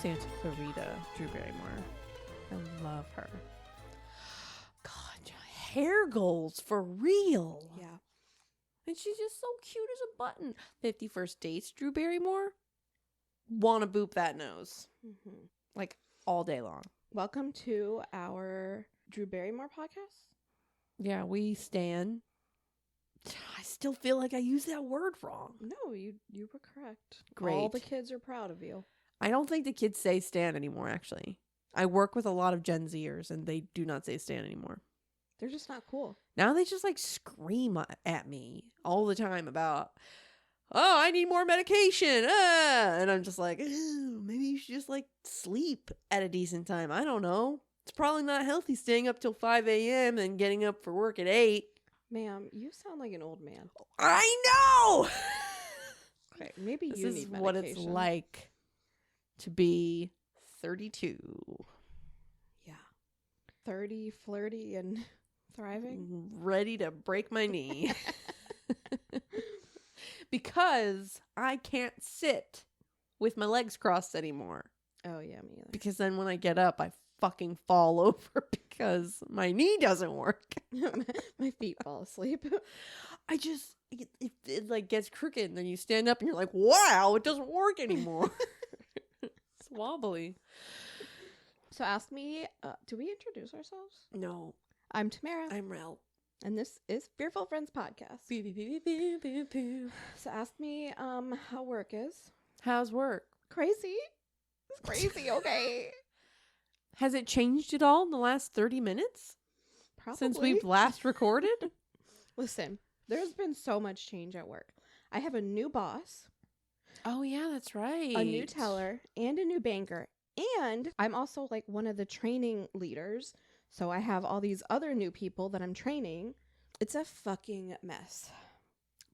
Santa Clarita Drew Barrymore. I love her. God, hair goals for real. Yeah. And she's just so cute as a button. 51st Dates Drew Barrymore. Wanna boop that nose. Mm-hmm. Like all day long. Welcome to our Drew Barrymore podcast. Yeah, we stan. I still feel like I used that word wrong. No, you were correct. Great. All the kids are proud of you. I don't think the kids say stan anymore, actually. I work with a lot of Gen Zers, and they do not say stan anymore. They're just not cool. Now they just, like, scream at me all the time about, oh, I need more medication. And I'm just like, maybe you should just, like, sleep at a decent time. I don't know. It's probably not healthy staying up till 5 a.m. and getting up for work at 8. Ma'am, you sound like an old man. I know! Okay, maybe This you is need medication. what it's like to be 32. Yeah. 30, flirty, and thriving. Ready to break my knee. Because I can't sit with my legs crossed anymore. Oh, yeah, me either. Because then when I get up, I fucking fall over because my knee doesn't work. My feet fall asleep. I just, it like gets crooked and then you stand up and you're like, wow, it doesn't work anymore. It's wobbly. So ask me, do we introduce ourselves? No. I'm Tamara. I'm Rell. And this is Fearful Friends Podcast. So ask me how work is. How's work? Crazy. It's crazy, okay. Has it changed at all in the last 30 minutes? Probably. Since we've last recorded? Listen, there's been so much change at work. I have a new boss. Oh, yeah, that's right. A new teller and a new banker. And I'm also like one of the training leaders. So I have all these other new people that I'm training. It's a fucking mess.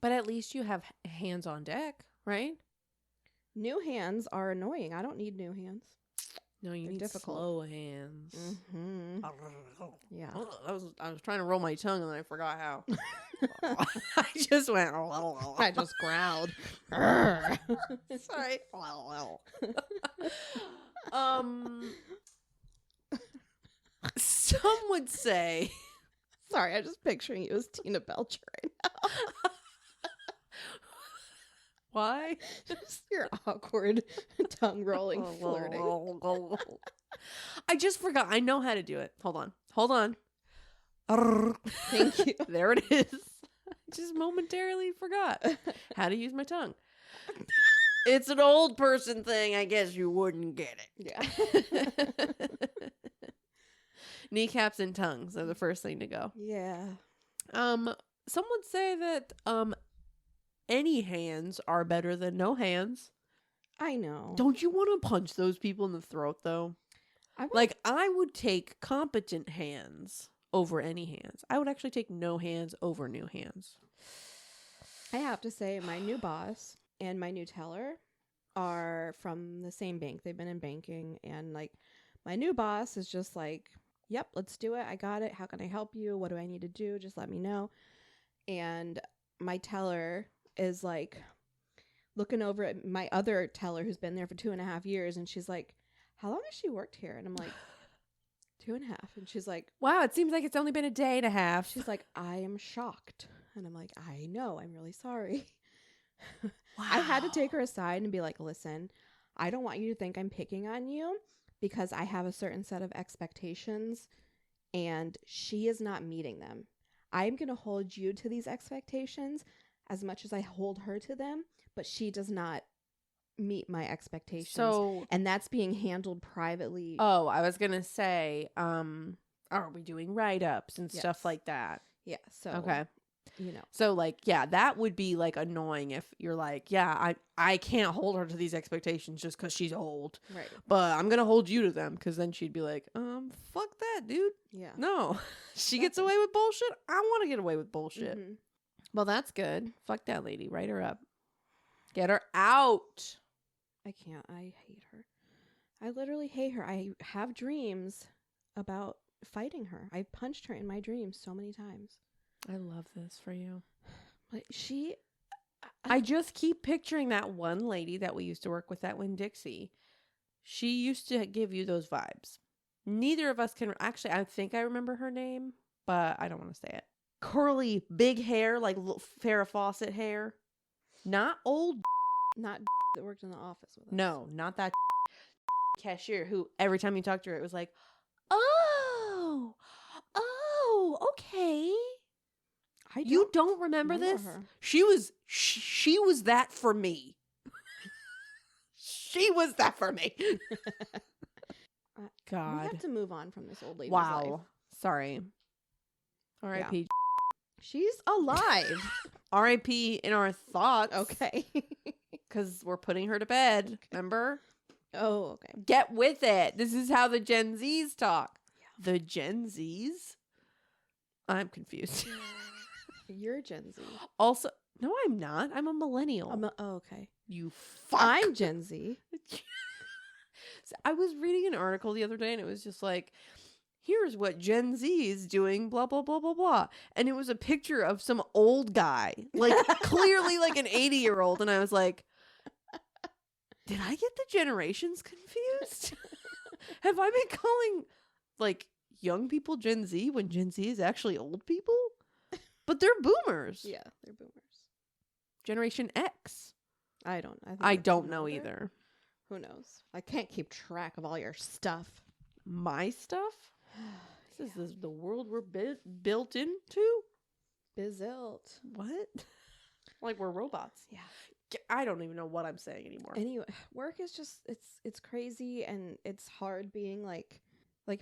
But at least you have hands on deck, right? New hands are annoying. I don't need new hands. No, you They're need difficult. slow hands. Mm-hmm. Yeah. I was trying to roll my tongue and then I forgot how. I just went. I just growled. Sorry. Some would say. Sorry, I'm just picturing you as Tina Belcher right now. Why? Just your awkward tongue rolling flirting. I just forgot. I know how to do it. Hold on. Thank you. There it is. I just momentarily forgot how to use my tongue. It's an old person thing. I guess you wouldn't get it. Yeah. Kneecaps and tongues are the first thing to go. Yeah. Some would say that any hands are better than no hands. I know. Don't you want to punch those people in the throat though? I would take competent hands over any hands. I would actually take no hands over new hands. I have to say my new boss and my new teller are from the same bank. They've been in banking, and like my new boss is just like, yep, let's do it. I got it. How can I help you? What do I need to do? Just let me know. And my teller is like looking over at my other teller who's been there for 2.5 years. And she's like, how long has she worked here? And I'm like, 2.5. And she's like, wow, it seems like it's only been a day and a half. She's like, I am shocked. And I'm like, I know. I'm really sorry. Wow. I had to take her aside and be like, listen, I don't want you to think I'm picking on you because I have a certain set of expectations and she is not meeting them. I'm going to hold you to these expectations as much as I hold her to them, but she does not meet my expectations. And that's being handled privately. Oh, I was going to say, are we doing write-ups and stuff like that? Yeah. So, okay. You know. So like, yeah, that would be like annoying if you're like, yeah, I can't hold her to these expectations just because she's old. Right. But I'm going to hold you to them because then she'd be like, fuck that, dude. Yeah. No, she gets away with bullshit. I want to get away with bullshit. Mm-hmm. Well, that's good. Fuck that lady. Write her up. Get her out. I can't. I hate her. I literally hate her. I have dreams about fighting her. I've punched her in my dreams so many times. I love this for you. Like I just keep picturing that one lady that we used to work with at Winn-Dixie. She used to give you those vibes. Neither of us can actually. I think I remember her name, but I don't want to say it. Curly, big hair, like Farrah Fawcett hair. Not old. Not that worked in the office with us. No, not that cashier who every time you talked to her, it was like, oh, okay. You don't remember this? Her. She was that for me. She was that for me. God. We have to move on from this old lady's life. Sorry. R.I.P. Yeah. She's alive. R.I.P. in our thoughts. Okay. Because we're putting her to bed. Remember? Oh, okay. Get with it. This is how the Gen Zs talk. Yeah. The Gen Zs? I'm confused. You're Gen Z. Also, no, I'm not. I'm a millennial. Okay. You fuck. I'm Gen Z. So I was reading an article the other day and it was just like, here's what Gen Z is doing, blah, blah, blah, blah, blah. And it was a picture of some old guy, like clearly like an 80-year-old. And I was like, did I get the generations confused? Have I been calling like young people Gen Z when Gen Z is actually old people? But they're boomers. Yeah, they're boomers. Generation X. I don't know either. Who knows? I can't keep track of all your stuff. My stuff? This is the world we're built into? Bizilt. What? Like we're robots. Yeah. I don't even know what I'm saying anymore. Anyway, work is just it's crazy and it's hard being like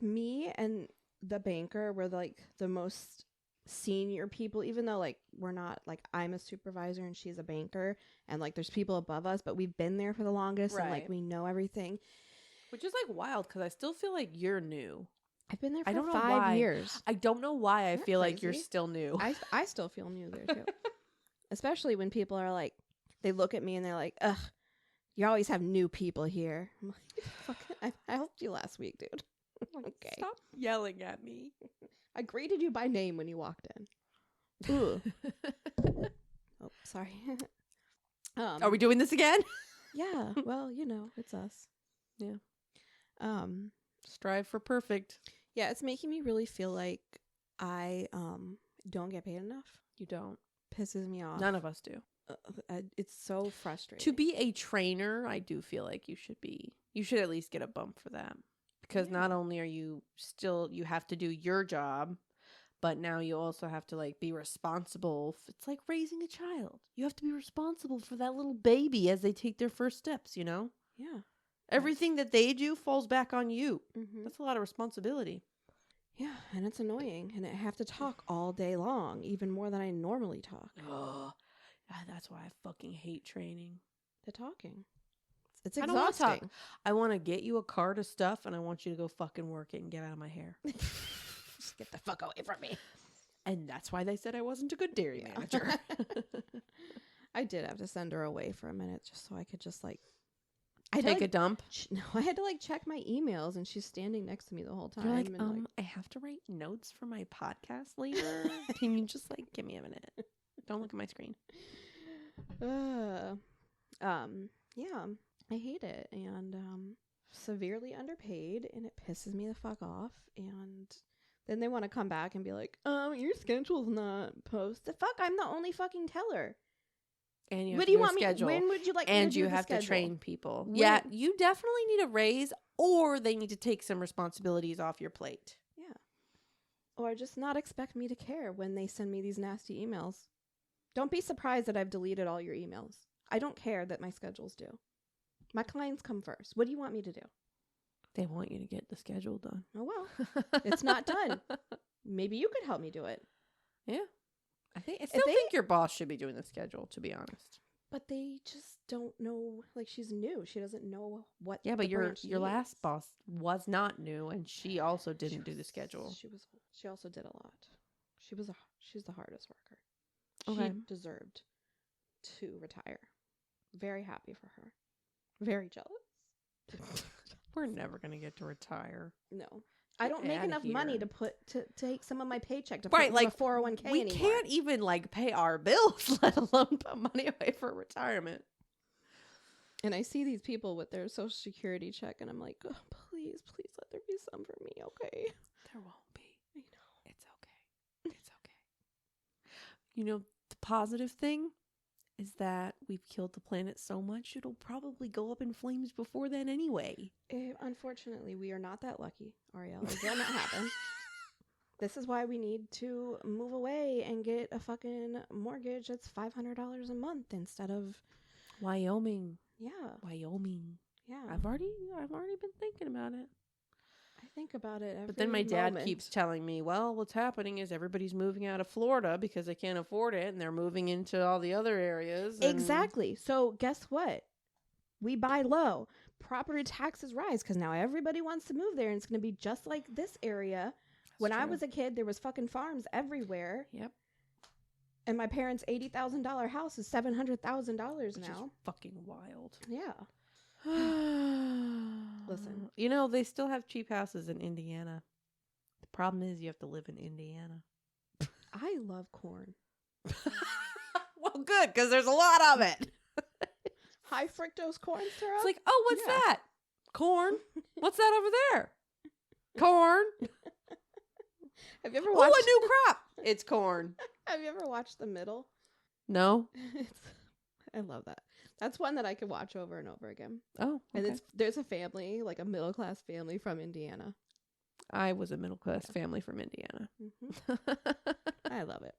me and the banker were like the most senior people, even though like we're not like I'm a supervisor and she's a banker and like there's people above us, but we've been there for the longest and like we know everything. Which is like wild because I still feel like you're new. I've been there for 5 years. I don't know why I feel like you're still new. I still feel new there too. Especially when people are like, they look at me and they're like, ugh, you always have new people here. I'm like, I helped you last week, dude. Okay. Stop yelling at me. I greeted you by name when you walked in. Ooh. Oh, sorry. Are we doing this again? Yeah. Well, you know, it's us. Yeah. Strive for perfect. Yeah, it's making me really feel like I don't get paid enough. You don't. Pisses me off. None of us do. It's so frustrating. To be a trainer, I do feel like you should at least get a bump for that. Because not only are you have to do your job, but now you also have to like be responsible. It's like raising a child. You have to be responsible for that little baby as they take their first steps, you know? Yeah. Everything that they do falls back on you. Mm-hmm. That's a lot of responsibility. Yeah, and it's annoying. And I have to talk all day long, even more than I normally talk. Oh, that's why I fucking hate training. The talking. It's exhausting. I don't want to talk. I want to get you a cart of stuff, and I want you to go fucking work it and get out of my hair. Just get the fuck away from me. And that's why they said I wasn't a good dairy manager. I did have to send her away for a minute just so I could just like... Take a dump? No, I had to like check my emails and she's standing next to me the whole time. You're like, I have to write notes for my podcast later. Can you just like give me a minute? Don't look at my screen. Yeah, I hate it and severely underpaid and it pisses me the fuck off and then they want to come back and be like, your schedule's not posted. Fuck, I'm the only fucking teller. And you what have do you to want schedule. me? When would you like? And me to you do the have schedule? To train people. When? Yeah, you definitely need a raise, or they need to take some responsibilities off your plate. Yeah, or just not expect me to care when they send me these nasty emails. Don't be surprised that I've deleted all your emails. I don't care that my schedules do. My clients come first. What do you want me to do? They want you to get the schedule done. Oh well, it's not done. Maybe you could help me do it. Yeah. I still think your boss should be doing the schedule, to be honest. But they just don't know. Like, she's new. She doesn't know what. Yeah, but your needs. last boss was not new, and she also didn't do the schedule. She also did a lot. She's the hardest worker. Okay. She deserved to retire. Very happy for her. Very jealous. We're never gonna get to retire. No. I don't make enough money to take some of my paycheck to put in like a 401k we anymore. Can't even like pay our bills, let alone put money away for retirement. And I see these people with their social security check, and I'm like, oh, please let there be some for me, okay? There won't be. I know. It's okay. It's okay. You know, the positive thing is that we've killed the planet so much, it'll probably go up in flames before then anyway. Unfortunately, we are not that lucky, Ariel. It will not happen. This is why we need to move away and get a fucking mortgage that's $500 a month instead of Wyoming. Yeah. I've already been thinking about it. I think about it every But then my dad moment. keeps telling me, well, what's happening is everybody's moving out of Florida because they can't afford it, and they're moving into all the other areas. Exactly. So guess what? We buy low. Property taxes rise because now everybody wants to move there, and it's going to be just like this area. When I was a kid, there was fucking farms everywhere. Yep. And my parents' $80,000 house is $700,000 now. Which is fucking wild. Yeah. Listen. You know, they still have cheap houses in Indiana. The problem is you have to live in Indiana. I love corn. Well, good, because there's a lot of it. High fructose corn syrup? It's like, oh, what's that? Corn? What's that over there? Corn? Have you ever watched... Oh, a new crop. It's corn. Have you ever watched The Middle? No. I love that. That's one that I could watch over and over again. Oh, okay. And there's a family, like a middle-class family from Indiana. I was a middle-class family from Indiana. Mm-hmm. I love it.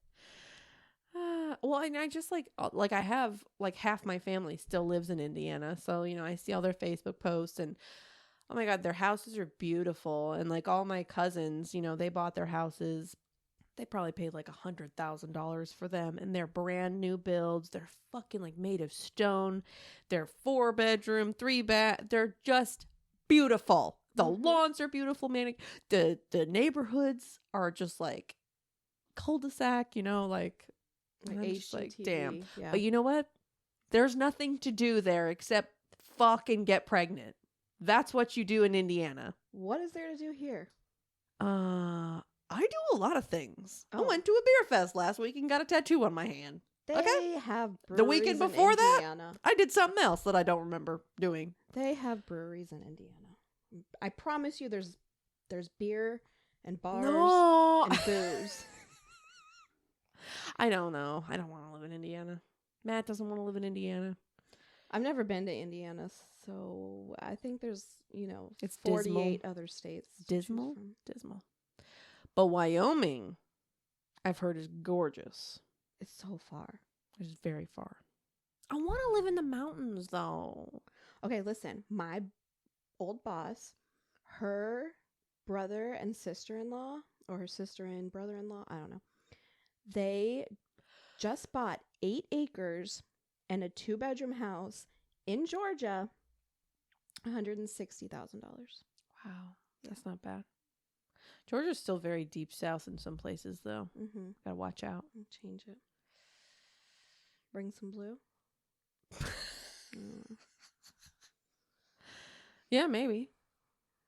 Well, and I just like I have like half my family still lives in Indiana. So, you know, I see all their Facebook posts and oh my God, their houses are beautiful. And like all my cousins, you know, they bought their houses. They probably paid like $100,000 for them, and they're brand new builds. They're fucking like made of stone. They're 4-bedroom, 3-bath. They're just beautiful. The lawns are beautiful, man. The neighborhoods are just like cul-de-sac, you know, like I'm just like, damn. Yeah. But you know what? There's nothing to do there except fucking get pregnant. That's what you do in Indiana. What is there to do here? I do a lot of things. Oh. I went to a beer fest last week and got a tattoo on my hand. They have breweries The weekend before in that, Indiana. I did something else that I don't remember doing. They have breweries in Indiana. I promise you there's beer and bars and booze. I don't know. I don't want to live in Indiana. Matt doesn't want to live in Indiana. I've never been to Indiana, so I think there's, you know, It's 48 other states. to choose Dismal? from. Dismal. But Wyoming, I've heard, is gorgeous. It's so far. It's very far. I want to live in the mountains, though. Okay, listen. My old boss, her brother and sister-in-law, or her sister and brother-in-law, I don't know. They just bought 8 acres and a 2-bedroom house in Georgia, $160,000. Wow. That's not bad. Georgia's still very deep south in some places, though. Mm-hmm. Gotta watch out. Change it. Bring some blue. Yeah, maybe.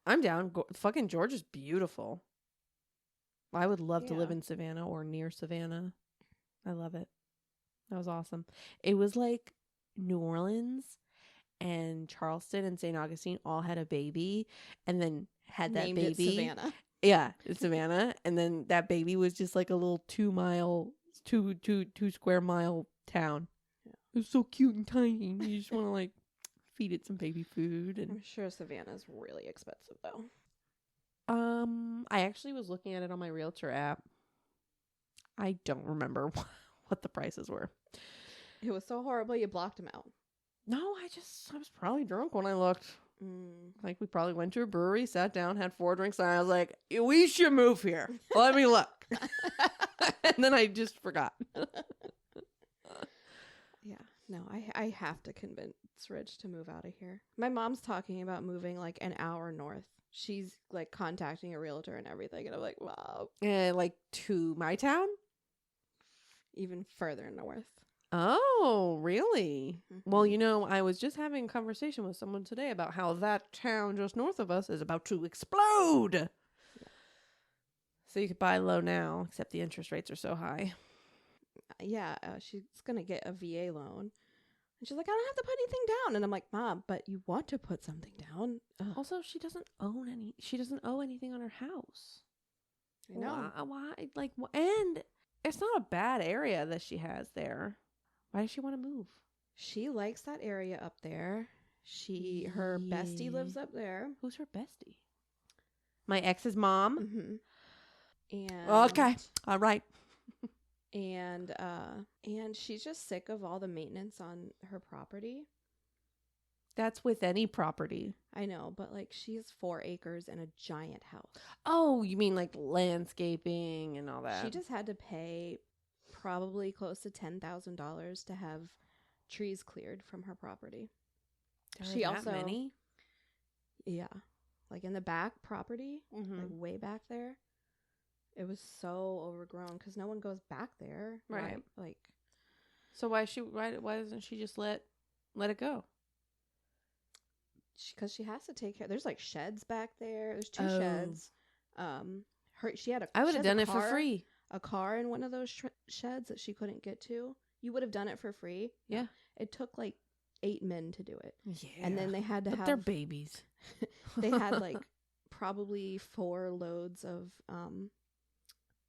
I'm down. Fucking Georgia's beautiful. I would love to live in Savannah or near Savannah. I love it. That was awesome. It was like New Orleans and Charleston and St. Augustine all had a baby and then had that Named baby. it Savannah. Yeah, it's Savannah. And then that baby was just like a little 2 square mile town. Yeah. It was so cute and tiny. You just want to like feed it some baby food. And I'm sure Savannah's really expensive though. I actually was looking at it on my realtor app. I don't remember what the prices were. It was so horrible you blocked him out. No, I was probably drunk when I looked. Like we probably went to a brewery, sat down, had 4 drinks, and I was like, we should move here. Let me look. And then I just forgot. Yeah. No, I have to convince Rich to move out of here. My mom's talking about moving like an hour north. She's like contacting a realtor and everything. And I'm like, wow. Like to my town? Even further north. Oh, really? Mm-hmm. Well, you know, I was just having a conversation with someone today about how that town just north of us is about to explode. Yeah. So you could buy low now, except the interest rates are so high. Yeah, she's going to get a VA loan. And she's like, I don't have to put anything down. And I'm like, Mom, but you want to put something down. Ugh. Also, she doesn't owe anything on her house. I know. Why? Like, and it's not a bad area that she has there. Why does she want to move? She likes that area up there. Her bestie lives up there. Who's her bestie? My ex's mom. Mm-hmm. And Okay. All right. And she's just sick of all the maintenance on her property. That's with any property. I know, but like she has 4 acres and a giant house. Oh, you mean like landscaping and all that? She just had to pay probably close to $10,000 to have trees cleared from her property. She also many? Yeah. Like in the back property, like way back there. It was so overgrown because no one goes back there. Right. Like, so why doesn't she just let it go? Because she has to take care. There's like sheds back there. There's 2 sheds. She had a. I would have done it for free. A car in one of those sheds that she couldn't get to. You would have done it for free. Yeah. It took like 8 men to do it. Yeah. And then they had to have. They're babies. They had like probably 4 loads of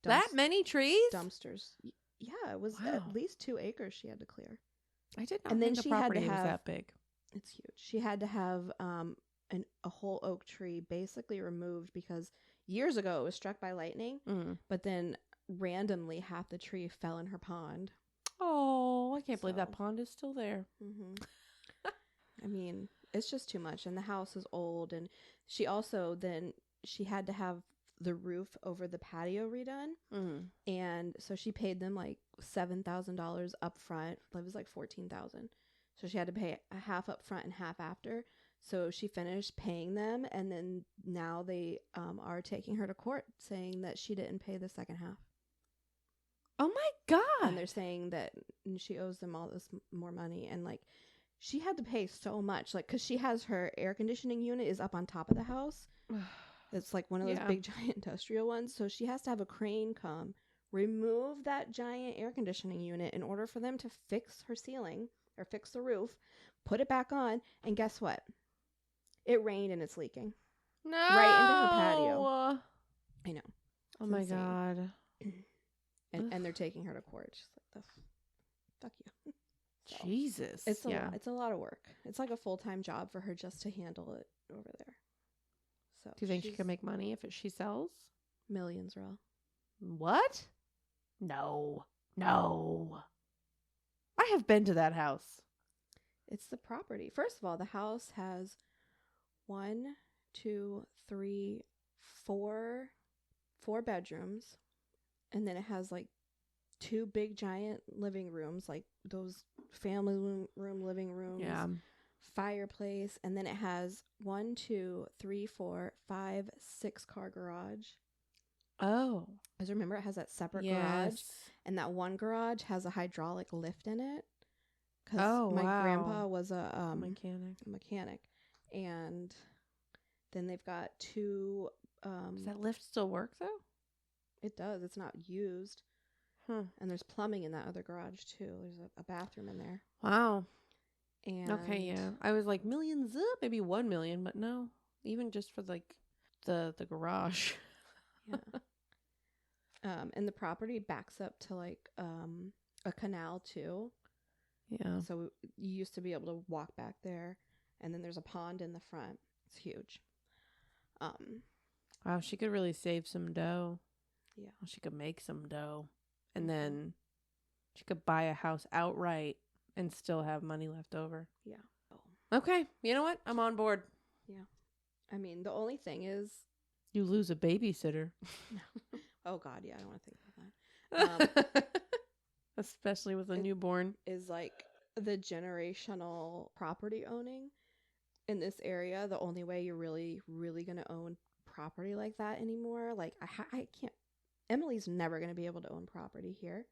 that many trees? Dumpsters. Yeah, it was at least 2 acres she had to clear. I did not and then think she the property had to have, was that big. It's huge. She had to have a whole oak tree basically removed because years ago it was struck by lightning, but then randomly half the tree fell in her pond. Oh, I can't believe that pond is still there. Mm-hmm. I mean, it's just too much. And the house is old. And she had to have the roof over the patio redone. And so she paid them like $7,000 up front. It was like $14,000. So she had to pay a half up front and half after. So she finished paying them. And then now they are taking her to court saying that she didn't pay the second half. Oh my God. And they're saying that she owes them all this more money. And like, she had to pay so much, like, because she has her air conditioning unit is up on top of the house. It's like one of those big giant industrial ones. So she has to have a crane come remove that giant air conditioning unit in order for them to fix her ceiling or fix the roof, put it back on. And guess what? It rained and it's leaking. No. Right into her patio. I know. Oh my God. And they're taking her to court. She's like, fuck you. So, Jesus. It's a lot of work. It's like a full-time job for her just to handle it over there. So do you think she can make money if she sells? Millions, Rell. What? No. I have been to that house. It's the property. First of all, the house has 1, 2, 3, 4 bedrooms. And then it has like 2 big giant living rooms, like those family room living rooms. Yeah. Fireplace. And then it has 1, 2, 3, 4, 5, 6 car garage. Oh. Because remember, it has that separate garage. And that one garage has a hydraulic lift in it. Because my grandpa was a mechanic. And then they've got 2... does that lift still work, though? It does. It's not used. And there's plumbing in that other garage, too. There's a bathroom in there. Wow. And okay, yeah. I was like, millions up, maybe 1 million, but no. Even just for like the garage. Yeah. And the property backs up to like a canal, too. Yeah. So you used to be able to walk back there. And then there's a pond in the front. It's huge. Wow, she could really save some dough. Yeah. She could make some dough. And then she could buy a house outright and still have money left over. Yeah. Okay. You know what? I'm on board. Yeah. I mean, the only thing is... You lose a babysitter. Oh, God. Yeah. I don't want to think about that. Especially with a newborn. Is like the generational property owning in this area. The only way you're really, really going to own property like that anymore. Like, I can't... Emily's never going to be able to own property here.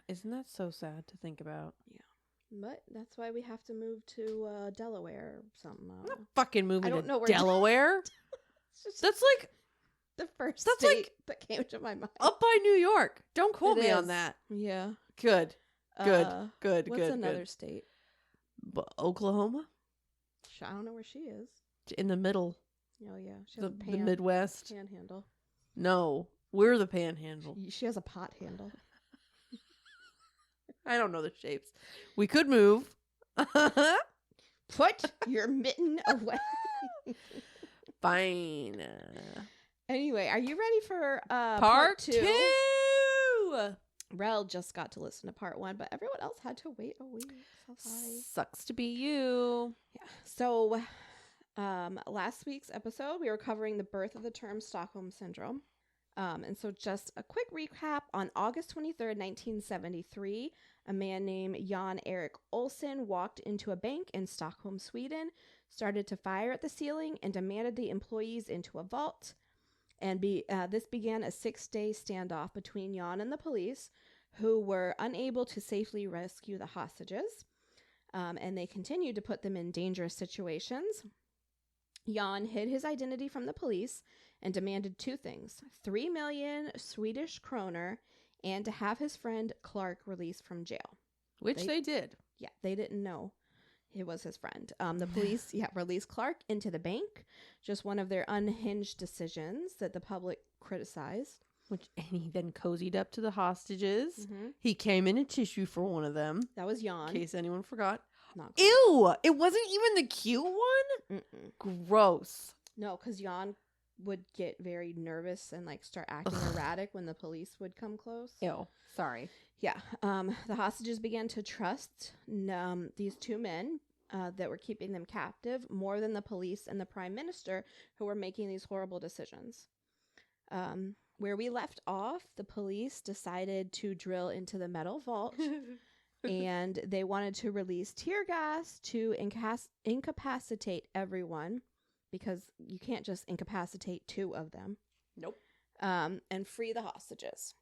Isn't that so sad to think about? Yeah. But that's why we have to move to Delaware or something. I'm not fucking moving to know where Delaware. That's like the first state that came to my mind. Up by New York. Don't quote me on that. Yeah. Good. What's another state? Oklahoma? I don't know where she is. In the middle. Oh, yeah. She has The Midwest. panhandle. No, we're the panhandle. She has a pot handle. I don't know the shapes. We could move. Put your mitten away. Fine. Anyway, are you ready for Part two? Rell just got to listen to part 1, but everyone else had to wait a week. So sorry. Sucks to be you. Yeah. So, last week's episode, we were covering the birth of the term Stockholm Syndrome. And so just a quick recap. On August 23rd, 1973, a man named Jan Erik Olsson walked into a bank in Stockholm, Sweden, started to fire at the ceiling, and demanded the employees into a vault. And this began a 6-day standoff between Jan and the police, who were unable to safely rescue the hostages. And they continued to put them in dangerous situations. Jan hid his identity from the police and demanded 2 things: 3 million Swedish kroner and to have his friend Clark released from jail. Which they did. Yeah, they didn't know it was his friend. The police released Clark into the bank, just one of their unhinged decisions that the public criticized. And he then cozied up to the hostages. Mm-hmm. He came in a tissue for one of them. That was Jan. In case anyone forgot. Not Ew! It wasn't even the cute one? Mm-mm. Gross. No, because Jan would get very nervous and like start acting erratic when the police would come close. Ew. Sorry. Yeah. The hostages began to trust these 2 men that were keeping them captive more than the police and the prime minister, who were making these horrible decisions. Where we left off, the police decided to drill into the metal vault and they wanted to release tear gas to incapacitate everyone, because you can't just incapacitate 2 of them. Nope. And free the hostages.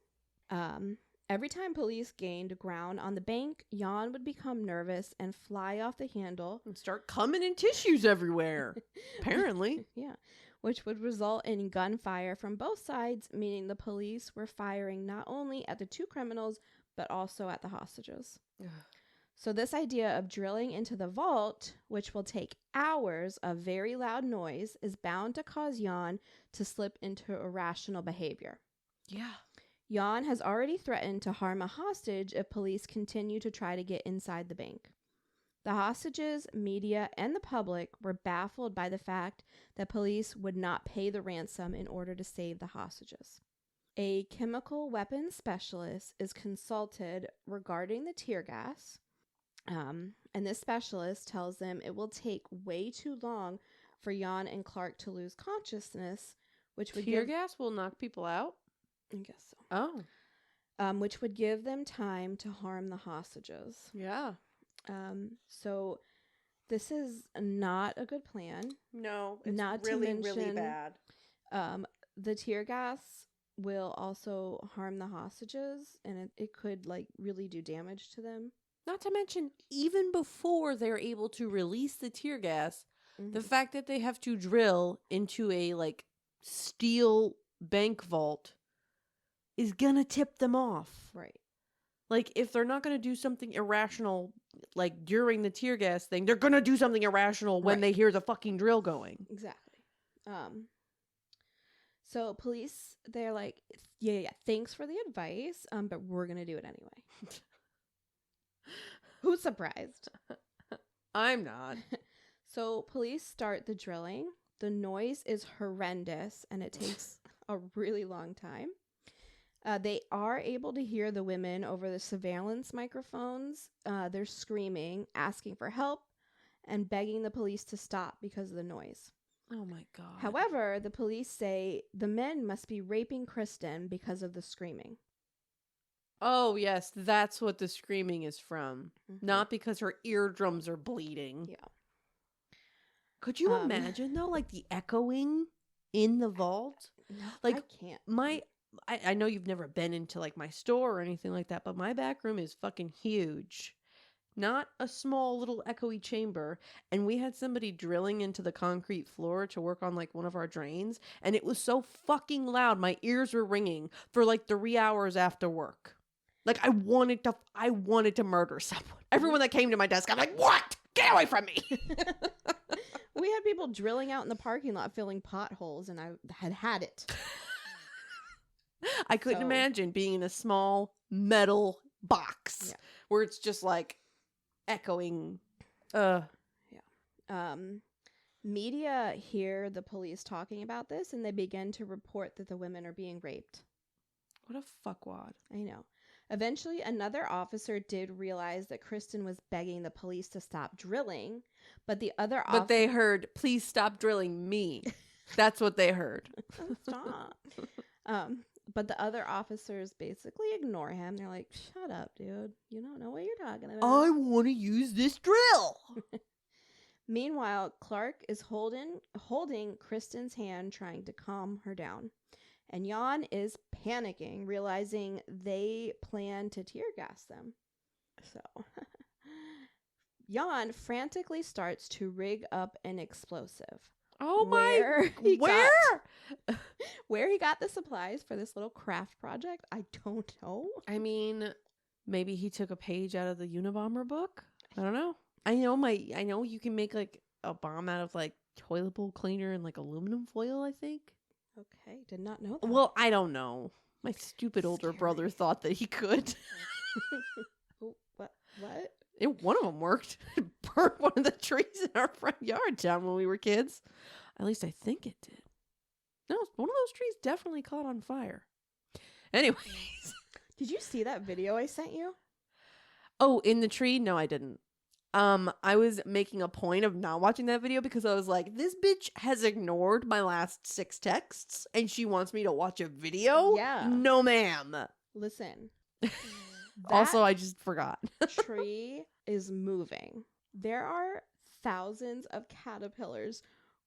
Every time police gained ground on the bank, Jan would become nervous and fly off the handle. And start coming in tissues everywhere. Apparently. Yeah. Which would result in gunfire from both sides, meaning the police were firing not only at the 2 criminals, but also at the hostages. So this idea of drilling into the vault, which will take hours of very loud noise, is bound to cause Jan to slip into irrational behavior. Yeah. Jan has already threatened to harm a hostage if police continue to try to get inside the bank. The hostages, media, and the public were baffled by the fact that police would not pay the ransom in order to save the hostages. A chemical weapons specialist is consulted regarding the tear gas, and this specialist tells them it will take way too long for Jan and Clark to lose consciousness, which would Tear gas will knock people out? I guess so. Oh. Which would give them time to harm the hostages. Yeah. So this is not a good plan. No, it's Not really, to mention, really bad. The tear gas will also harm the hostages, and it could like really do damage to them. Not to mention, even before they're able to release the tear gas, Mm-hmm. the fact that they have to drill into a like steel bank vault is gonna tip them off. Right. Like, if they're not gonna do something irrational, like during the tear gas thing, they're gonna do something irrational when they hear the fucking drill going. Exactly. So police, they're like, yeah, thanks for the advice, but we're gonna do it anyway. Who's surprised? I'm not. So police start the drilling. The noise is horrendous, and it takes a really long time. They are able to hear the women over the surveillance microphones. They're screaming, asking for help, and begging the police to stop because of the noise. Oh my God. However, the police say the men must be raping Kristen because of the screaming. Oh, yes, that's what the screaming is from. Mm-hmm. Not because her eardrums are bleeding. Yeah. Could you imagine, though, like the echoing in the vault? No, Like, I can't. I know you've never been into like my store or anything like that, but my back room is fucking huge. Not a small little echoey chamber. And we had somebody drilling into the concrete floor to work on like one of our drains. And it was so fucking loud. My ears were ringing for like 3 hours after work. Like I wanted to murder someone. Everyone that came to my desk, I'm like, what? Get away from me. We had people drilling out in the parking lot filling potholes, and I had it. I couldn't So- imagine being in a small metal box Yeah. where it's just like echoing. Media hear the police talking about this, and they begin to report that the women are being raped. What a fuckwad. I know. Eventually, another officer did realize that Kristen was begging the police to stop drilling, but the other But they heard, please stop drilling me. That's what they heard. Stop. But the other officers basically ignore him. They're like, shut up, dude. You don't know what you're talking about. I want to use this drill. Meanwhile, Clark is holding Kristen's hand, trying to calm her down. And Jan is panicking, realizing they plan to tear gas them. So Jan frantically starts to rig up an explosive. Oh Where my! he Where? Where he got the supplies for this little craft project, I don't know. I mean, maybe he took a page out of the Unabomber book. I don't know. I know you can make like a bomb out of like toilet bowl cleaner and like aluminum foil, I think. Okay, did not know that. Well, I don't know. My stupid older Scary. brother thought that he could. Oh, what? One of them worked. It burned one of the trees in our front yard down when we were kids. At least I think it did. No, one of those trees definitely caught on fire. Anyways. Did you see that video I sent you? Oh, in the tree? No, I didn't. I was making a point of not watching that video because I was like, this bitch has ignored my last 6 texts and she wants me to watch a video? Yeah. No, ma'am. Listen. Also, I just forgot. Tree is moving. There are thousands of caterpillars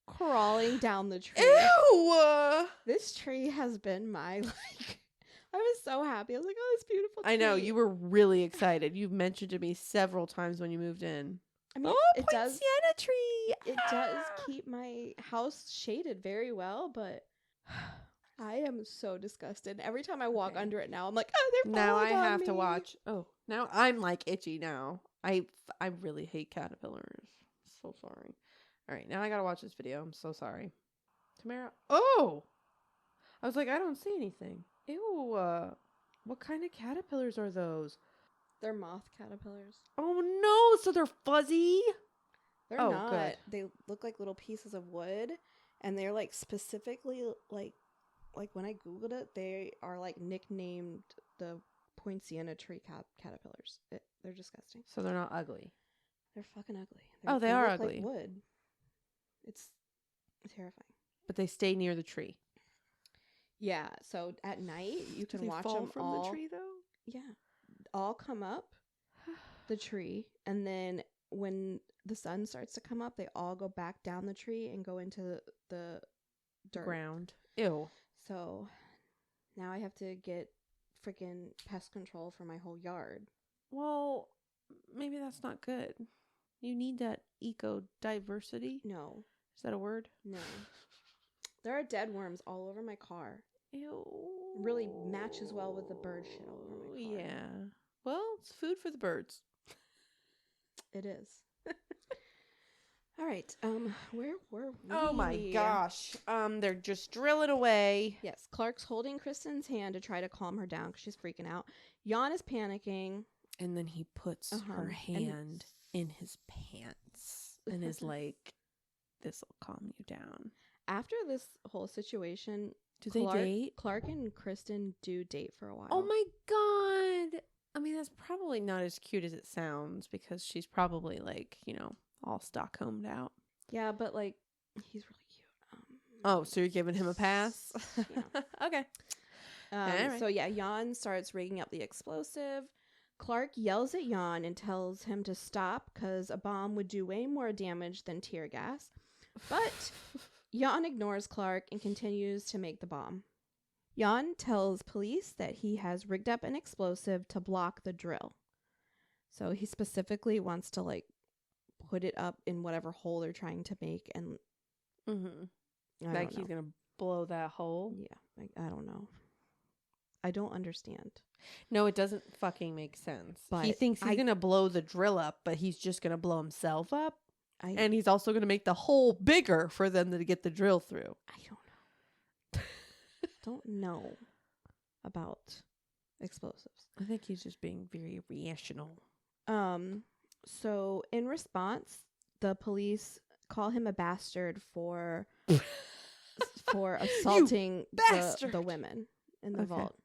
crawling down the tree. Ew! This tree has been my I was so happy. I was like, oh, it's beautiful tree. I know, you were really excited. You've mentioned to me several times when you moved in. I mean, Oh, it poinsettia does tree! it does keep my house shaded very well, but I am so disgusted. Every time I walk Okay. under it now, I'm like, oh, they're Now I falling on have to me. watch. Oh, now I'm like itchy now. I really hate caterpillars. So sorry. All right, now I gotta watch this video. I'm so sorry. Tamara. Oh! I was like, I don't see anything. Ew. What kind of caterpillars are those? They're moth caterpillars. Oh no! So they're fuzzy? They're Oh, not. good. They look like little pieces of wood, and they're like specifically like when I googled it, they are like nicknamed the poinsettia tree caterpillars. They're disgusting. So they're not ugly. They're fucking ugly. Oh, they are look ugly. Like wood. It's terrifying. But they stay near the tree. Yeah. So at night you Do can they watch fall them from all. the tree though? Yeah, all come up the tree, and then when the sun starts to come up, they all go back down the tree and go into the dirt. Ground. Ew. So now I have to get freaking pest control for my whole yard. Well, maybe that's not good. You need that eco diversity. No, Is that a word? no. There are dead worms all over my car. Ew. Really matches well with the bird shit all over my car. Yeah. Well, it's food for the birds. It is. All right. Where were we? Oh my gosh. They're just drilling away. Yes, Clark's holding Kristen's hand to try to calm her down because she's freaking out. Jan is panicking. And then he puts her And- hand in his pants and is like, this'll calm you down. After this whole situation, Do they date? Clark and Kristen do date for a while. Oh my god. I mean, that's probably not as cute as it sounds because she's probably like, all Stockholmed out. Yeah, but like, he's really cute. Oh, so you're giving him a pass? Yeah. Okay. Alright. So yeah, Jan starts rigging up the explosive. Clark yells at Jan and tells him to stop because a bomb would do way more damage than tear gas. But Jan ignores Clark and continues to make the bomb. Jan tells police that he has rigged up an explosive to block the drill. So he specifically wants to like put it up in whatever hole they're trying to make, and Mm-hmm. I Like don't he's know. gonna blow that hole. Yeah, I don't know. I don't understand. No, it doesn't fucking make sense. He But thinks he's going to blow the drill up, but he's just going to blow himself up. I And he's also going to make the hole bigger for them to get the drill through. don't know. Don't know about explosives. I think he's just being very rational. So in response, the police call him a bastard for assaulting the women in the vault.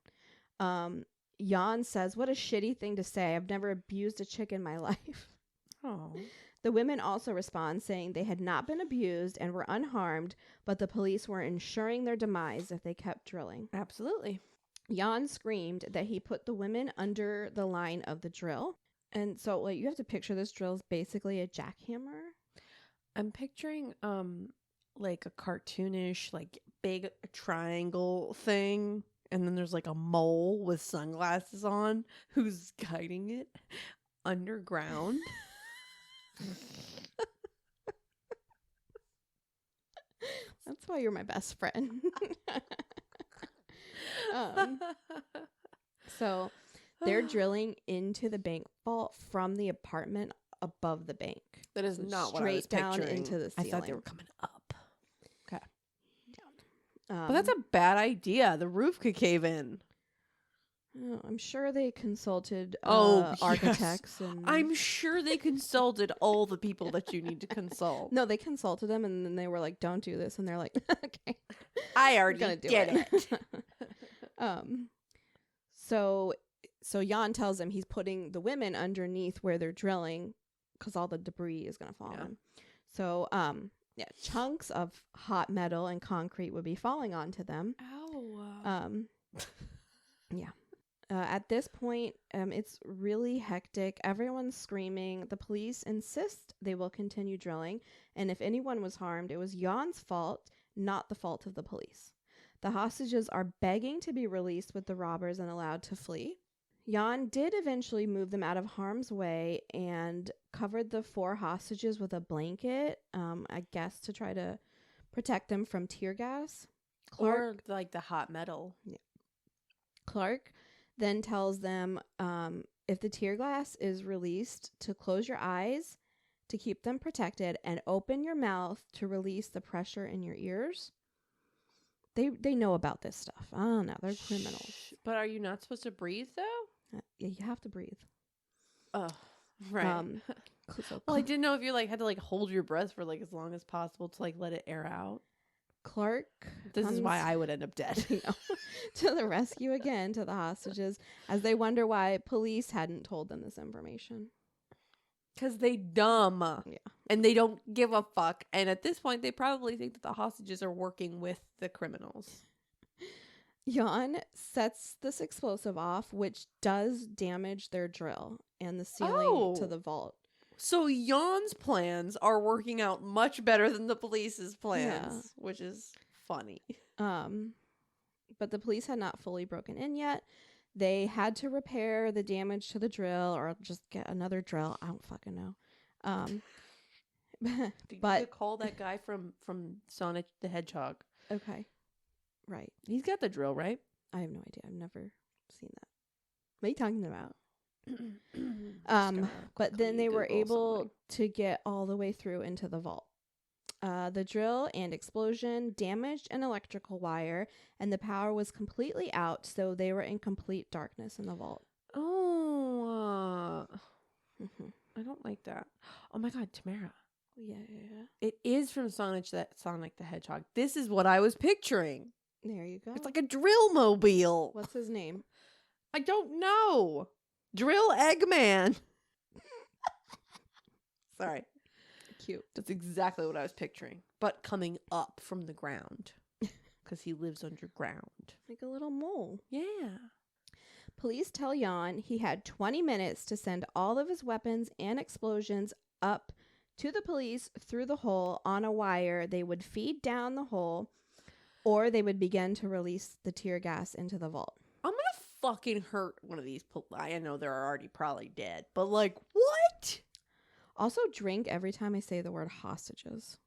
Jan says, "What a shitty thing to say. I've never abused a chick in my life." Oh. The women also respond saying they had not been abused and were unharmed, but the police were ensuring their demise if they kept drilling. Absolutely. Jan screamed that he put the women under the line of the drill. And so, like, you have to picture this drill is basically a jackhammer. I'm picturing like a cartoonish, like big triangle thing, and then there's like a mole with sunglasses on who's guiding it underground. That's why you're my best friend. So they're drilling into the bank vault from the apartment above the bank. That is not what I was straight down picturing. into the I ceiling. thought they were coming up. Okay. Yeah. But that's a bad idea. The roof could cave in. I'm sure they consulted Yes. architects. And I'm sure they consulted all the people that you need to consult. No, they consulted them, and then they were like, "Don't do this," and they're like, "Okay, I we're already gonna do did it. So Jan tells him he's putting the women underneath where they're drilling because all the debris is gonna fall on them. So chunks of hot metal and concrete would be falling onto them. Ow. At this point, it's really hectic. Everyone's screaming. The police insist they will continue drilling, and if anyone was harmed, it was Jan's fault, not the fault of the police. The hostages are begging to be released with the robbers and allowed to flee. Jan did eventually move them out of harm's way and covered the 4 hostages with a blanket, I guess to try to protect them from tear gas. Or like the hot metal. Yeah. Clark then tells them if the tear gas is released, to close your eyes to keep them protected and open your mouth to release the pressure in your ears. They know about this stuff. I don't know. They're criminals. But are you not supposed to breathe though? Yeah, you have to breathe. Oh, right. Well, I didn't know if you like had to like hold your breath for like as long as possible to like let it air out. Clark. This is why I would end up dead. To the rescue again to the hostages as they wonder why police hadn't told them this information. Because they dumb. Yeah. And they don't give a fuck. And at this point, they probably think that the hostages are working with the criminals. Jan sets this explosive off, which does damage their drill and the ceiling to the vault. So Jan's plans are working out much better than the police's plans, which is funny. But the police had not fully broken in yet. They had to repair the damage to the drill or just get another drill. I don't fucking know. But you call that guy from Sonic the Hedgehog. Okay. Right. He's got the drill, right? I have no idea. I've never seen that. What are you talking about? But then they were able to get all the way through into the vault. The drill and explosion damaged an electrical wire, and the power was completely out, so they were in complete darkness in the vault. Oh, I don't like that. Oh my God, Tamara. Yeah. It is from Sonic the Hedgehog. This is what I was picturing. There you go. It's like a drill mobile. What's his name? I don't know. Drill Eggman. Sorry. Cute. That's exactly what I was picturing. But coming up from the ground. Because he lives underground. Like a little mole. Yeah. Police tell Jan he had 20 minutes to send all of his weapons and explosions up to the police through the hole on a wire. They would feed down the hole, or they would begin to release the tear gas into the vault. I'm going to fucking hurt one of these. I know they're already probably dead. But like, what? Also, drink every time I say the word hostages.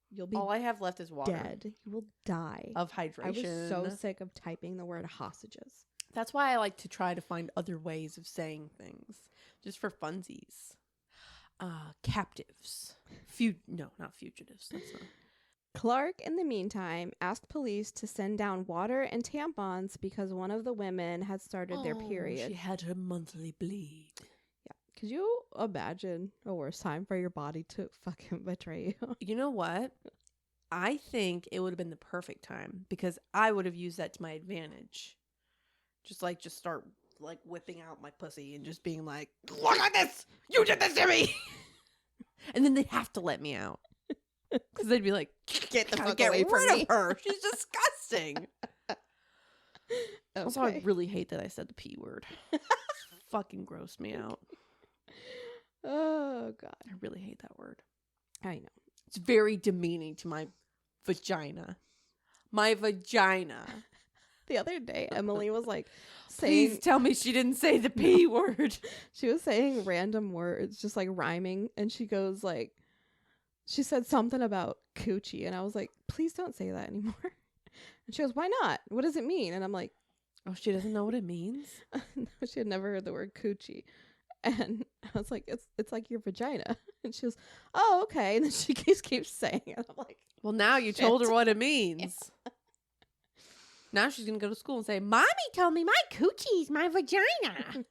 You'll be All I have left is water. dead. You will die. Of hydration. I was so sick of typing the word hostages. That's why I like to try to find other ways of saying things. Just for funsies. Captives. No, not fugitives. That's not. Clark, in the meantime, asked police to send down water and tampons because one of the women had started their period. She had her monthly bleed. Yeah. Could you imagine a worse time for your body to fucking betray you? You know what? I think it would have been the perfect time because I would have used that to my advantage. Just start like whipping out my pussy and just being like, look at this! You did this to me! And then they'd have to let me out. Because they'd be like, get away from rid me. of her. She's disgusting. Okay. Also, I really hate that I said the P word. Fucking grossed me out. Oh, God. I really hate that word. I know. It's very demeaning to my vagina. My vagina. The other day, Emily was like saying... Please tell me she didn't say the P word. She was saying random words, just like rhyming. And she goes like... She said something about coochie. And I was like, please don't say that anymore. And she goes, why not? What does it mean? And I'm like... Oh, she doesn't know what it means? No, she had never heard the word coochie. And I was like, it's like your vagina. And she goes, oh, okay. And then she keeps saying it. I'm like... Well, now you told her what it means. Yeah. Now she's going to go to school and say, Mommy told me my coochie's my vagina.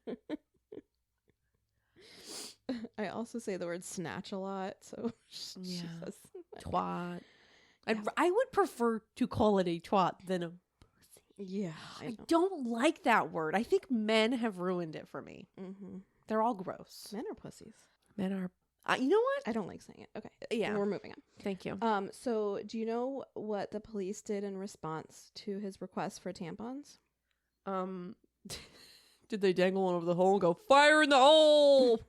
I also say the word snatch a lot. So she says... Twat. Yeah. I would prefer to call it a twat than a pussy. Yeah. I don't like that word. I think men have ruined it for me. Mm-hmm. They're all gross. Men are pussies. Men are... you know what? I don't like saying it. Okay. Yeah. We're moving on. Thank you. So do you know what the police did in response to his request for tampons? Did they dangle one over the hole and go, fire in the hole?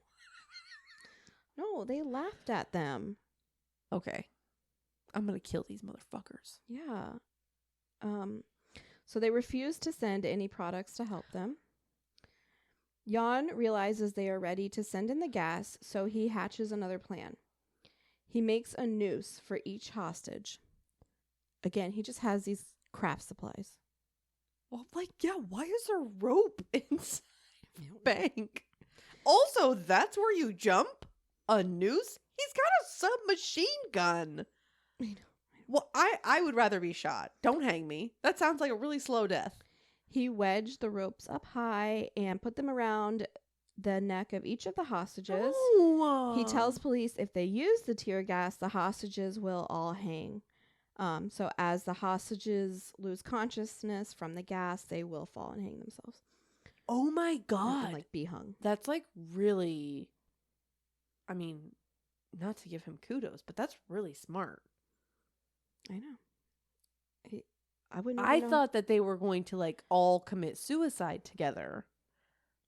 No, they laughed at them. Okay. I'm going to kill these motherfuckers. Yeah. So they refused to send any products to help them. Jan realizes they are ready to send in the gas, so he hatches another plan. He makes a noose for each hostage. Again, he just has these craft supplies. Well, like, yeah, why is there rope inside the bank? Also, that's where you jump? A noose? He's got a submachine gun. I know. Well, I would rather be shot. Don't hang me. That sounds like a really slow death. He wedged the ropes up high and put them around the neck of each of the hostages. Oh. He tells police if they use the tear gas, the hostages will all hang. So as the hostages lose consciousness from the gas, they will fall and hang themselves. Oh my God. And, like, be hung. That's like really, I mean, not to give him kudos, but that's really smart. I know. I wouldn't. I thought that they were going to like all commit suicide together,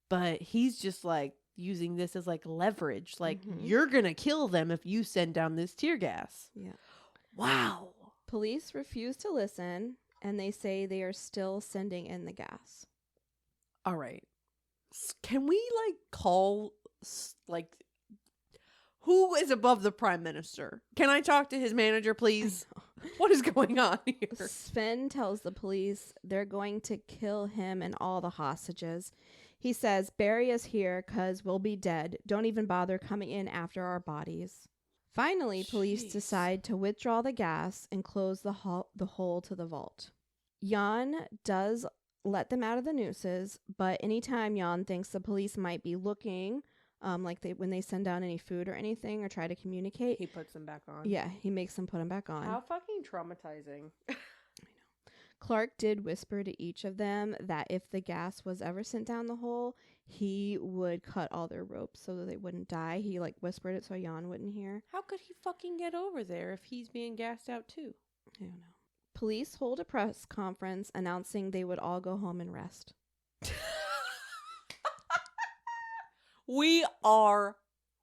but he's just like using this as like leverage. Like, you're going to kill them if you send down this tear gas. Yeah. Wow. Police refuse to listen, and they say they are still sending in the gas. All right. Can we like call like who is above the prime minister? Can I talk to his manager, please? What is going on here? Sven tells the police they're going to kill him and all the hostages. He says, bury us here because we'll be dead. Don't even bother coming in after our bodies. Finally, police decide to withdraw the gas and close the hole to the vault. Jan does let them out of the nooses, but anytime Jan thinks the police might be looking, when they send down any food or anything or try to communicate, He puts them back on. yeah, he makes them put them back on. How fucking traumatizing. I know. Clark did whisper to each of them that if the gas was ever sent down the hole, he would cut all their ropes so that they wouldn't die. He whispered it so Jan wouldn't hear. How could he fucking get over there if he's being gassed out too? I don't know. Police hold a press conference announcing they would all go home and rest. We are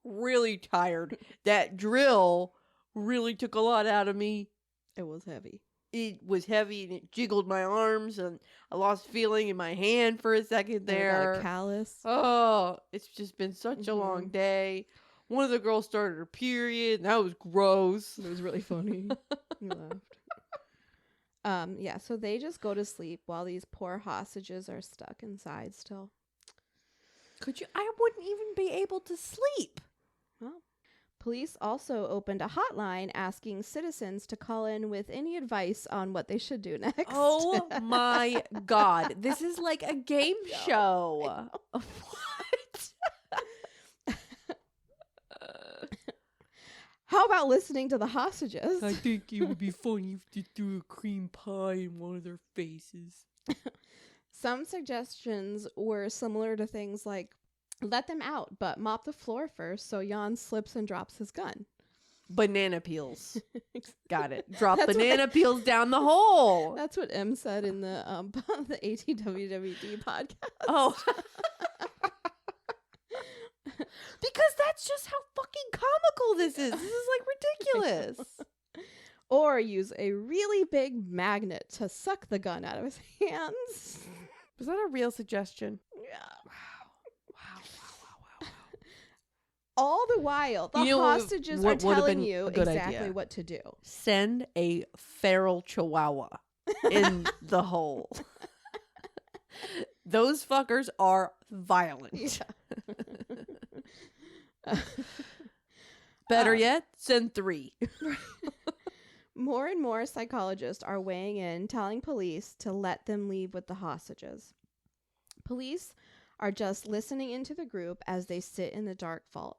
really tired. That drill really took a lot out of me. It was heavy. It was heavy and it jiggled my arms and I lost feeling in my hand for a second there. Got a callus. Oh, it's just been such a long day. One of the girls started her period, and that was gross. It was really funny. We laughed. Yeah, so they just go to sleep while these poor hostages are stuck inside still. I wouldn't even be able to sleep. Well, police also opened a hotline asking citizens to call in with any advice on what they should do next. Oh my God. This is like a game show. What? How about listening to the hostages? I think it would be funny if you threw a cream pie in one of their faces. Some suggestions were similar to things like, let them out, but mop the floor first so Jan slips and drops his gun. Banana peels. Got it. Drop banana peels down the hole. That's what M said in the the ATWWD podcast. Oh. Because that's just how fucking comical this is. This is like ridiculous. Or use a really big magnet to suck the gun out of his hands. Was that a real suggestion? Yeah. Wow. All the while, the hostages are telling you exactly what to do. Send a feral chihuahua in the hole. Those fuckers are violent. Yeah. Better yet, send 3. More and more psychologists are weighing in, telling police to let them leave with the hostages. Police are just listening into the group as they sit in the dark vault.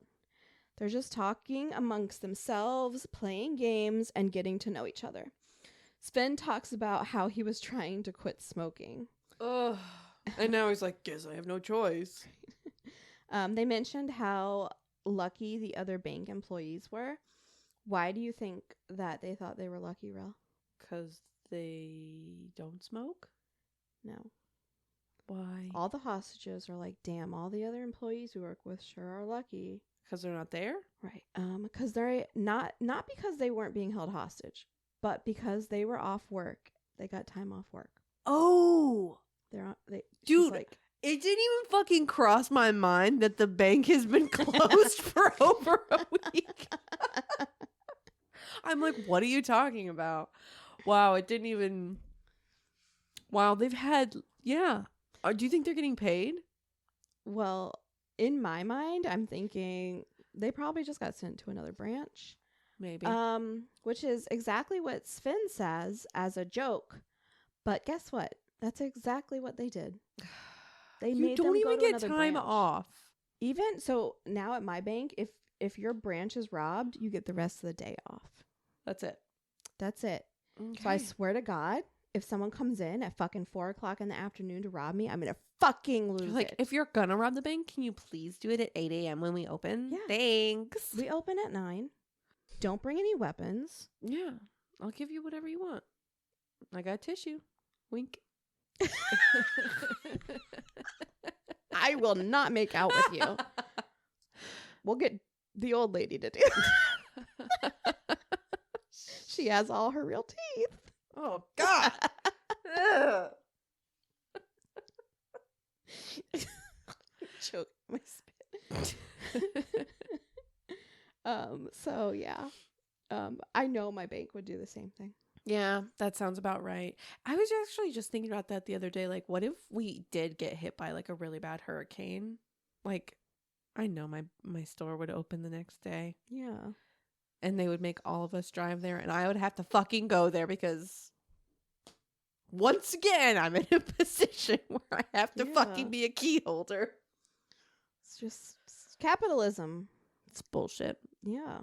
They're just talking amongst themselves, playing games, and getting to know each other. Sven talks about how he was trying to quit smoking. Ugh. And now he's like, guess I have no choice. They mentioned how lucky the other bank employees were. Why do you think that they thought they were lucky, Rell? Because they don't smoke? No. Why? All the hostages are like, damn, all the other employees we work with sure are lucky. Because they're not there? Right. Because they're not because they weren't being held hostage, but because they were off work. They got time off work. Oh. Dude, like, it didn't even fucking cross my mind that the bank has been closed for over a week. I'm like, what are you talking about? Wow, it didn't even... Wow, they've had... Yeah. Do you think they're getting paid? Well, in my mind, I'm thinking they probably just got sent to another branch. Maybe. Which is exactly what Sven says as a joke. But guess what? That's exactly what they did. They made them go to another branch. You don't even get time off. Even so, now at my bank, if your branch is robbed, you get the rest of the day off. That's it. That's it. Okay. So I swear to God, if someone comes in at fucking 4:00 in the afternoon to rob me, I'm gonna fucking lose it. If you're gonna rob the bank, can you please do it at 8 a.m. when we open? Yeah. Thanks. We open at 9. Don't bring any weapons. Yeah. I'll give you whatever you want. I got tissue. Wink. I will not make out with you. We'll get the old lady to do it. She has all her real teeth. Oh, God. Choke my spit. So yeah. I know my bank would do the same thing. Yeah, that sounds about right. I was actually just thinking about that the other day. Like, what if we did get hit by like a really bad hurricane? Like, I know my store would open the next day. Yeah. And they would make all of us drive there, and I would have to fucking go there because once again, I'm in a position where I have to fucking be a key holder. It's just capitalism. It's bullshit. Yeah.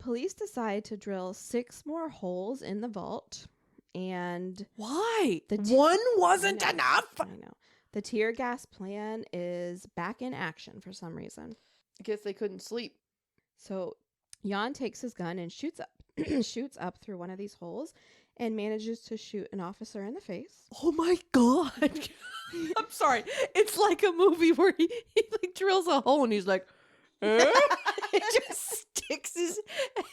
Police decide to drill 6 more holes in the vault. And why? One wasn't enough. I know. The tear gas plan is back in action for some reason. I guess they couldn't sleep. So Jan takes his gun and shoots up through one of these holes and manages to shoot an officer in the face. Oh my God. I'm sorry. It's like a movie where he like drills a hole and he's like, eh? He just sticks his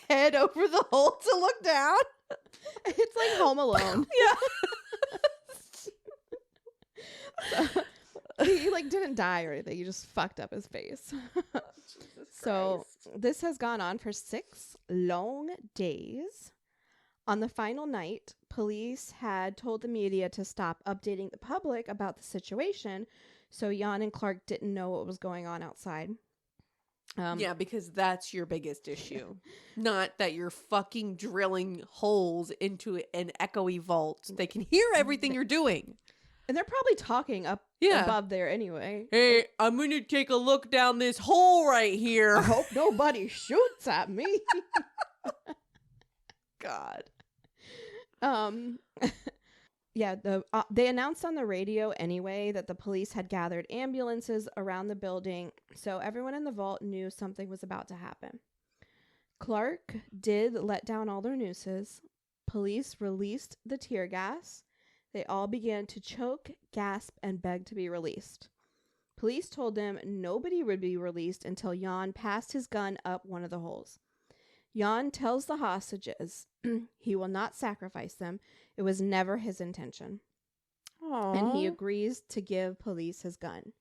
head over the hole to look down. It's like Home Alone. Yeah. So, he like didn't die or anything. He just fucked up his face. Jesus So Christ. this has gone on for 6 long days. On the final night, police had told the media to stop updating the public about the situation, so Jan and Clark didn't know what was going on outside. Yeah, because that's your biggest issue. Not that you're fucking drilling holes into an echoey vault. They can hear everything you're doing. And they're probably talking up above there anyway. Hey, I'm going to take a look down this hole right here. I hope nobody shoots at me. God. Yeah, they announced on the radio anyway that the police had gathered ambulances around the building, so everyone in the vault knew something was about to happen. Clark did let down all their nooses. Police released the tear gas. They all began to choke, gasp, and beg to be released. Police told them nobody would be released until Jan passed his gun up one of the holes. Jan tells the hostages he will not sacrifice them. It was never his intention. Aww. And he agrees to give police his gun.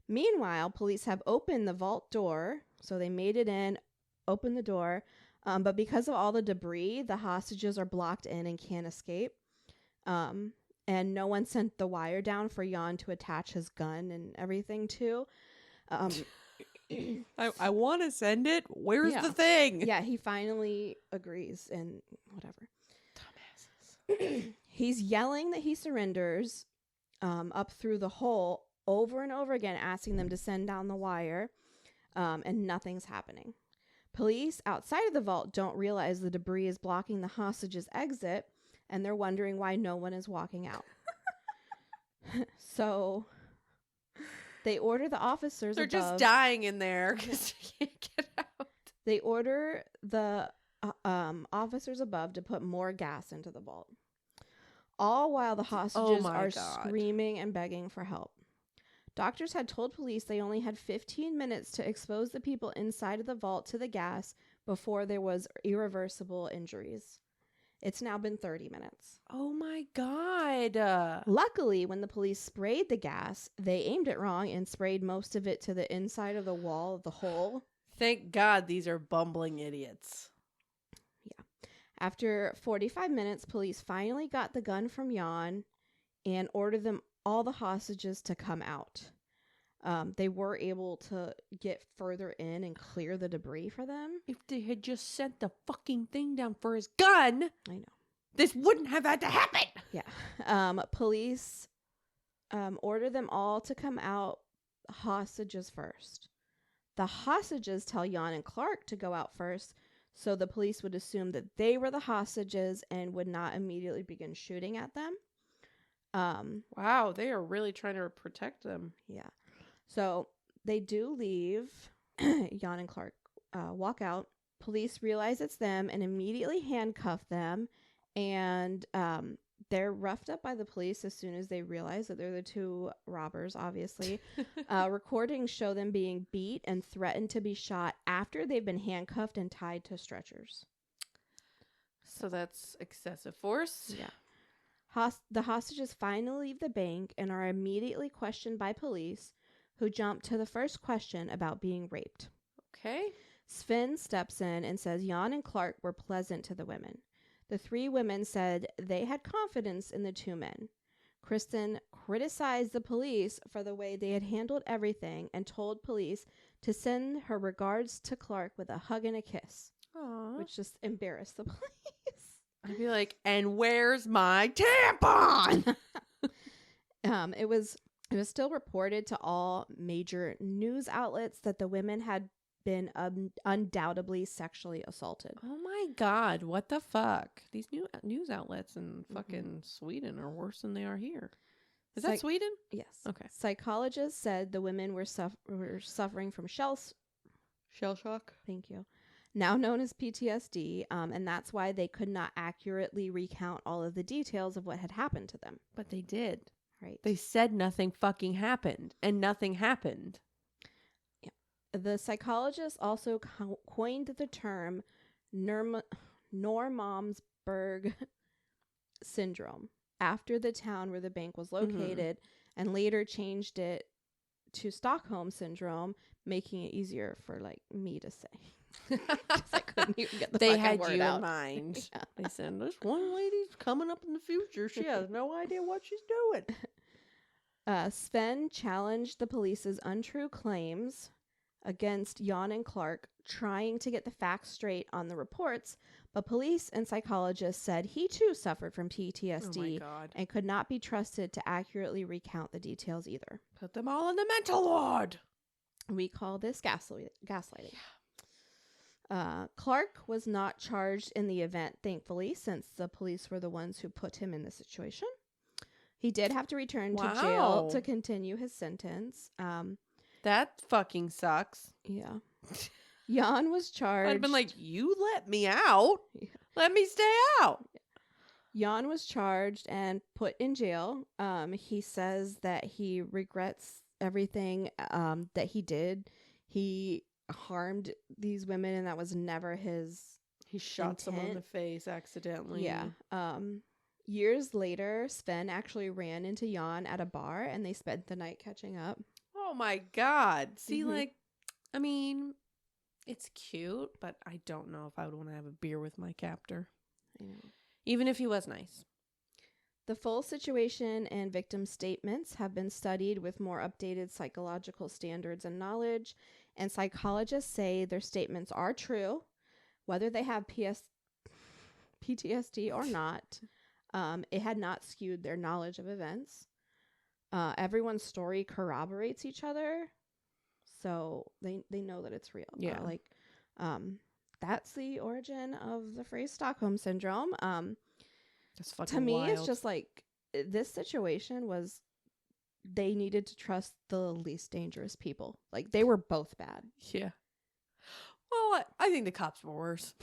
Meanwhile, police have opened the vault door, so they made it in, opened the door, but because of all the debris, the hostages are blocked in and can't escape. And no one sent the wire down for Jan to attach his gun and everything to. I want to send it. Where's Yeah. the thing? Yeah, he finally agrees and whatever. Dumbasses. He's yelling that he surrenders up through the hole over and over again, asking them to send down the wire, and nothing's happening. Police outside of the vault don't realize the debris is blocking the hostages' exit, and they're wondering why no one is walking out. So they order the officers They're above. just dying in there because they can't get out. They order the officers above to put more gas into the vault. All while the hostages are screaming and begging for help. Doctors had told police they only had 15 minutes to expose the people inside of the vault to the gas before there was irreversible injuries. It's now been 30 minutes. Oh my God. Luckily, when the police sprayed the gas, they aimed it wrong and sprayed most of it to the inside of the wall of the hole. Thank God these are bumbling idiots. Yeah. After 45 minutes, police finally got the gun from Jan and ordered them all the hostages to come out. They were able to get further in and clear the debris for them. If they had just sent the fucking thing down for his gun, I know. this wouldn't have had to happen. Yeah. Police order them all to come out, hostages first. The hostages tell Jan and Clark to go out first, so the police would assume that they were the hostages and would not immediately begin shooting at them. Wow, they are really trying to protect them. Yeah. So they do leave. Jan and Clark walk out. Police realize it's them and immediately handcuff them. And they're roughed up by the police as soon as they realize that they're the two robbers, obviously. Recordings show them being beat and threatened to be shot after they've been handcuffed and tied to stretchers. So that's excessive force. Yeah. The hostages finally leave the bank and are immediately questioned by police, who jump to the first question about being raped. Okay. Sven steps in and says Jan and Clark were pleasant to the women. The three women said they had confidence in the two men. Kristen criticized the police for the way they had handled everything and told police to send her regards to Clark with a hug and a kiss. Aww. Which just embarrassed the police. I'd be like, and where's my tampon? It was still reported to all major news outlets that the women had been undoubtedly sexually assaulted. Oh my God, what the fuck? These new news outlets in fucking Sweden are worse than they are here. Is that Sweden? Yes. Okay. Psychologists said the women were suffering from shell shock. Thank you. Now known as PTSD, and that's why they could not accurately recount all of the details of what had happened to them. But they did. Right. They said nothing fucking happened, and nothing happened. Yeah. The psychologists also coined the term Normomsburg syndrome after the town where the bank was located, and later changed it to Stockholm syndrome, making it easier for like me to say. I couldn't even get the They fucking had word you out. in mind. Yeah. They said, this one lady's coming up in the future. She has no idea what she's doing. Sven challenged the police's untrue claims against Jan and Clark, trying to get the facts straight on the reports, but police and psychologists said he too suffered from Oh my PTSD God. and could not be trusted to accurately recount the details either. Put them all in the mental ward. We call this gaslighting. Clark was not charged in the event, thankfully, since the police were the ones who put him in the situation. He did have to return to jail Wow. to continue his sentence. That fucking sucks. Yeah. Jan was charged. I'd been like, you let me out. Yeah. Let me stay out. Jan was charged and put in jail. He says that he regrets everything that he did. He harmed these women, and that was never his He shot someone in the intent. face accidentally. Yeah. Years later, Sven actually ran into Jan at a bar, and they spent the night catching up. Oh my God. See, Mhm. like, I mean, it's cute, but I don't know if I would want to have a beer with my captor, I know. even if he was nice. The full situation and victim statements have been studied with more updated psychological standards and knowledge, and psychologists say their statements are true, whether they have PTSD or not. It had not skewed their knowledge of events. Everyone's story corroborates each other, so they know that it's real. Yeah. That's the origin of the phrase Stockholm syndrome. That's fucking To me, wild. it's just like this situation was they needed to trust the least dangerous people. Like they were both bad. Yeah. Well, I think the cops were worse.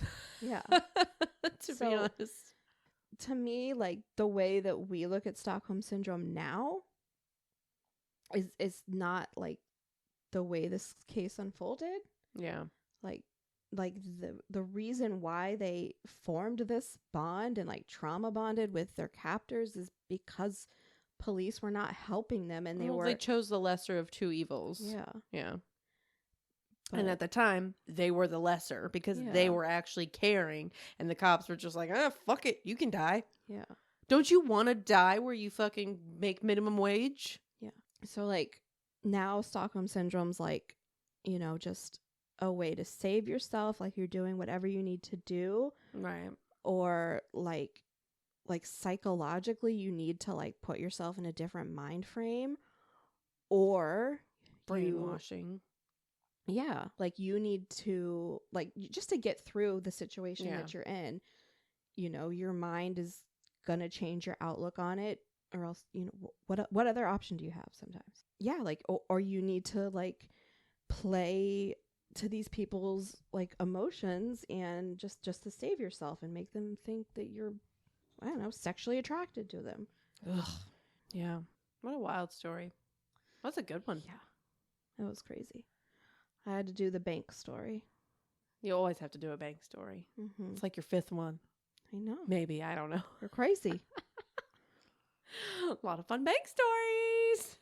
Yeah. To be So- honest. To me, like the way that we look at Stockholm syndrome now is not like the way this case unfolded. Yeah. Like the reason why they formed this bond and like trauma bonded with their captors is because police were not helping them, and They chose the lesser of two evils. yeah. Yeah. But, And at the time, they were the lesser because they Yeah. were actually caring. And the cops were just like, fuck it. You can die. yeah. Don't you want to die where you fucking make minimum wage? So like now Stockholm syndrome's like, just a way to save yourself, like you're doing whatever you need to do, Right. or like psychologically you need to like put yourself in a different mind frame, or Brainwashing. like you need to like just to get through the situation Yeah. that you're in, your mind is gonna change your outlook on it, or else what other option do you have sometimes? Yeah, like or you need to like play to these people's like emotions and just to save yourself and make them think that you're, I don't know, sexually attracted to them. Ugh. Yeah. What a wild story. That's a good one. Yeah, it was crazy. I had to do the bank story. You always have to do a bank story. Mm-hmm. It's like your fifth one. I know. Maybe. I don't know. You're crazy. A lot of fun bank stories.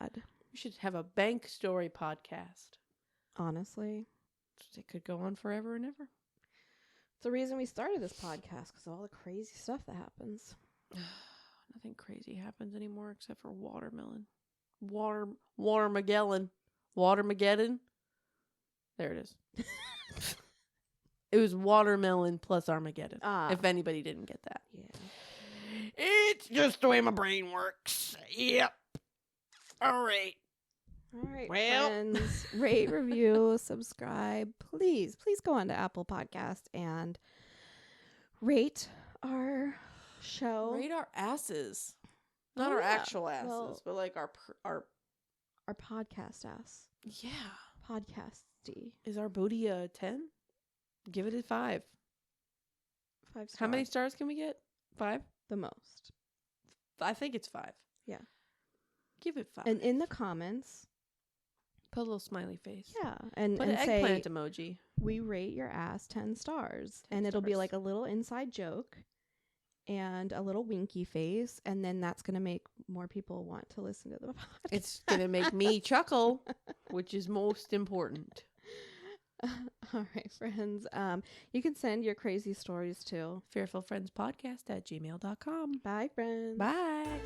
God. We should have a bank story podcast. Honestly. It could go on forever and ever. It's the reason we started this podcast, because of all the crazy stuff that happens. Nothing crazy happens anymore except for watermelon. Watermageddon. Watermageddon. There it is. It was watermelon plus Armageddon. Ah. If anybody didn't get that. Yeah. It's just the way my brain works. Yep. All right. All right, Well. friends. Rate, review, subscribe. Please go on to Apple Podcast and rate our show. Rate our asses. Not Oh, our yeah. actual asses, Well- but like our Our podcast ass. yeah. Podcasty. Is our booty a 10? Give it a 5. 5 stars. How many stars can we get? 5? The most. I think it's 5. Yeah. Give it 5. And in the comments, put a little smiley face. yeah, and Put an say eggplant emoji. we rate your ass 10 stars, 10 and it'll be stars. like a little inside joke, and a little winky face, and then that's going to make more people want to listen to the podcast. It's going to make me chuckle, which is most important. All right, friends. You can send your crazy stories to Fearfulfriendspodcast@gmail.com. Bye, friends. Bye.